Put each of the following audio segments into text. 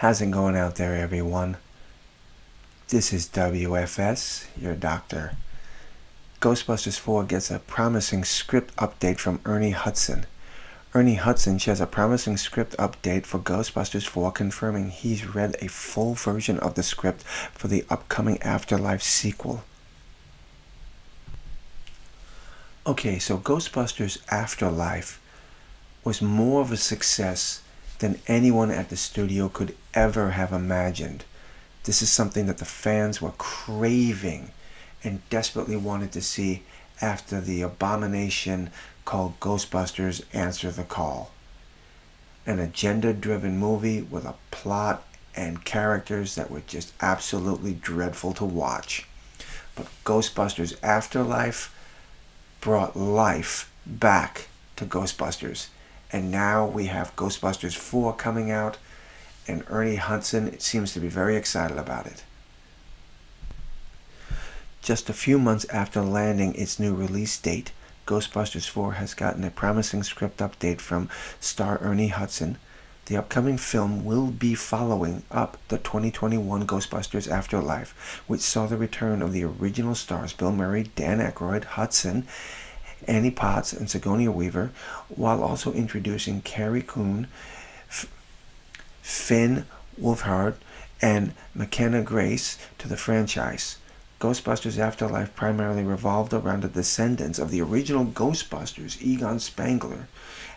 How's it going out there, everyone? This is W.F.S, your doctor. Ghostbusters 4 gets a promising script update from Ernie Hudson. Ernie Hudson shares a promising script update for Ghostbusters 4, confirming he's read a full version of the script for the upcoming Afterlife sequel. Okay, so Ghostbusters Afterlife was more of a success than anyone at the studio could ever have imagined. This is something that the fans were craving and desperately wanted to see after the abomination called Ghostbusters Answer the Call. An agenda-driven movie with a plot and characters that were just absolutely dreadful to watch. But Ghostbusters Afterlife brought life back to Ghostbusters. And now we have Ghostbusters 4 coming out, and Ernie Hudson seems to be very excited about it. Just a few months after landing its new release date, Ghostbusters 4 has gotten a promising script update from star Ernie Hudson. The upcoming film will be following up the 2021 Ghostbusters Afterlife, which saw the return of the original stars Bill Murray, Dan Aykroyd, Hudson, Annie Potts, and Sigourney Weaver, while also introducing Carrie Coon, Finn Wolfhard, and McKenna Grace to the franchise. Ghostbusters Afterlife primarily revolved around the descendants of the original Ghostbusters, Egon Spengler,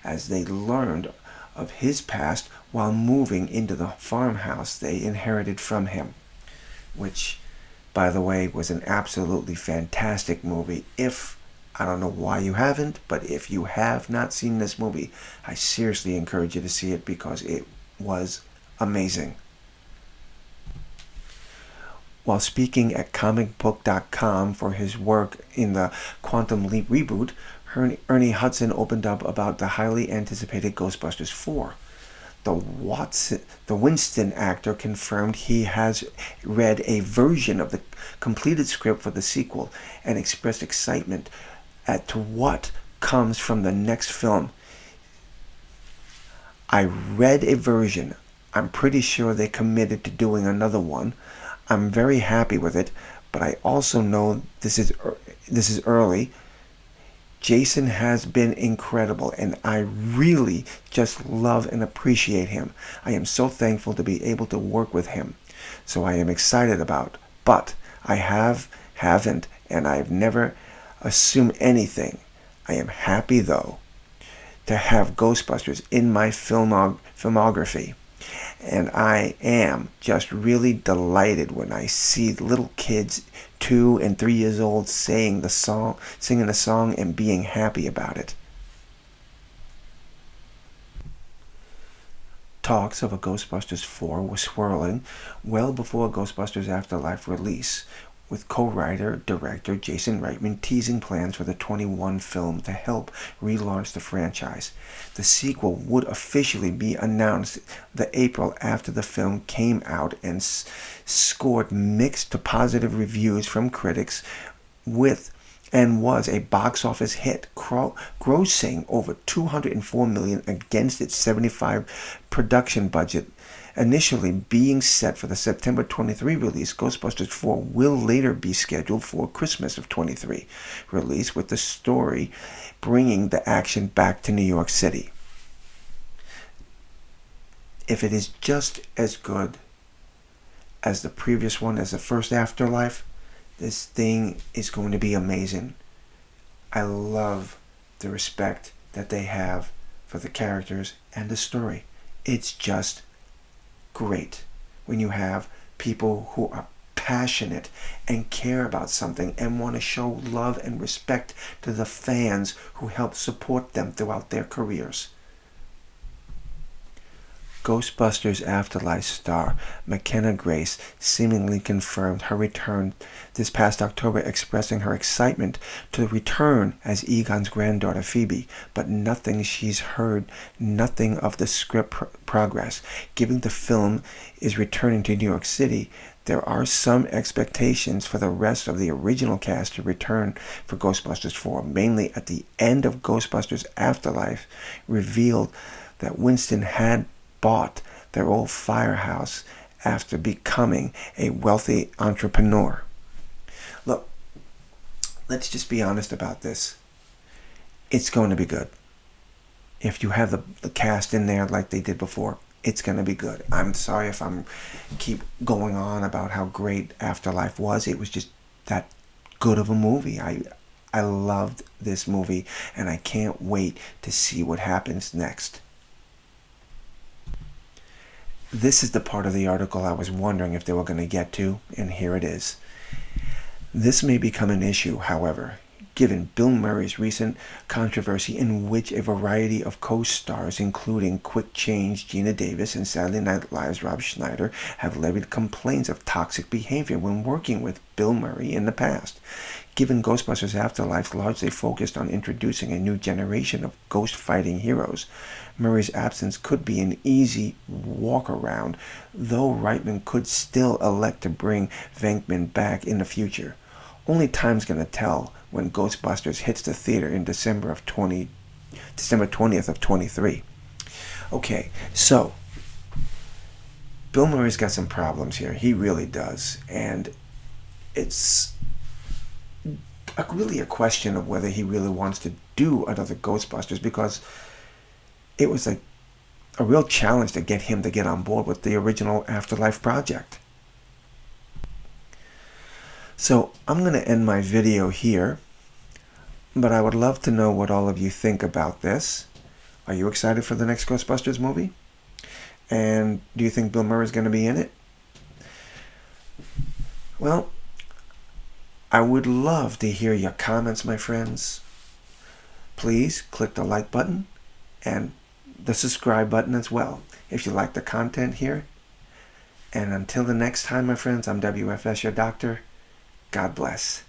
as they learned of his past while moving into the farmhouse they inherited from him, which, by the way, was an absolutely fantastic movie. I don't know why you haven't, but if you have not seen this movie, I seriously encourage you to see it because it was amazing. While speaking at comicbook.com for his work in the Quantum Leap reboot, Ernie Hudson opened up about the highly anticipated Ghostbusters 4. The Winston actor confirmed he has read a version of the completed script for the sequel and expressed excitement as to what comes from the next film. I read a version. I'm pretty sure they committed to doing another one. I'm very happy with it, but I also know this is early. Jason has been incredible, and I really just love and appreciate him. I am so thankful to be able to work with him. So I am excited about, but I haven't, and I've never assumed anything. I am happy, though, to have Ghostbusters in my filmography. And I am just really delighted when I see little kids 2 and 3 years old singing the song and being happy about it. Talks of a Ghostbusters 4 were swirling well before Ghostbusters Afterlife release, with co-writer-director Jason Reitman teasing plans for the 21 film to help relaunch the franchise. The sequel would officially be announced the April after the film came out and scored mixed to positive reviews from critics, and was a box office hit, grossing over $204 million against its $75 production budget. Initially being set for the September 23 release, Ghostbusters 4 will later be scheduled for Christmas of 23 release, with the story bringing the action back to New York City. If it is just as good as the previous one, as the first Afterlife, this thing is going to be amazing. I love the respect that they have for the characters and the story. It's just great when you have people who are passionate and care about something and want to show love and respect to the fans who help support them throughout their careers. Ghostbusters Afterlife star McKenna Grace seemingly confirmed her return this past October, expressing her excitement to return as Egon's granddaughter Phoebe, but she's heard nothing of the script progress. Given the film is returning to New York City, there are some expectations for the rest of the original cast to return for Ghostbusters 4, mainly at the end of Ghostbusters Afterlife revealed that Winston had bought their old firehouse after becoming a wealthy entrepreneur. Look, let's just be honest about this. It's going to be good. If you have the cast in there like they did before, it's going to be good. I'm sorry if I'm keep going on about how great Afterlife was. It was just that good of a movie. I loved this movie, and I can't wait to see what happens next. This is the part of the article I was wondering if they were going to get to, and here it is. This may become an issue, however, given Bill Murray's recent controversy in which a variety of co-stars, including Quick Change Gina Davis and Saturday Night Live's Rob Schneider, have levied complaints of toxic behavior when working with Bill Murray in the past. Given Ghostbusters Afterlife largely focused on introducing a new generation of ghost-fighting heroes, Murray's absence could be an easy walk-around, though Reitman could still elect to bring Venkman back in the future. Only time's gonna tell when Ghostbusters hits the theater in December 20th of 23. Okay, so Bill Murray's got some problems here. He really does, and it's really a question of whether he really wants to do another Ghostbusters, because it was a real challenge to get him to get on board with the original Afterlife project. So I'm going to end my video here, but I would love to know what all of you think about this. Are you excited for the next Ghostbusters movie? And do you think Bill Murray is going to be in it? Well, I would love to hear your comments, my friends. Please click the like button and the subscribe button as well if you like the content here. And until the next time, my friends, I'm W.F.S, your doctor. God bless.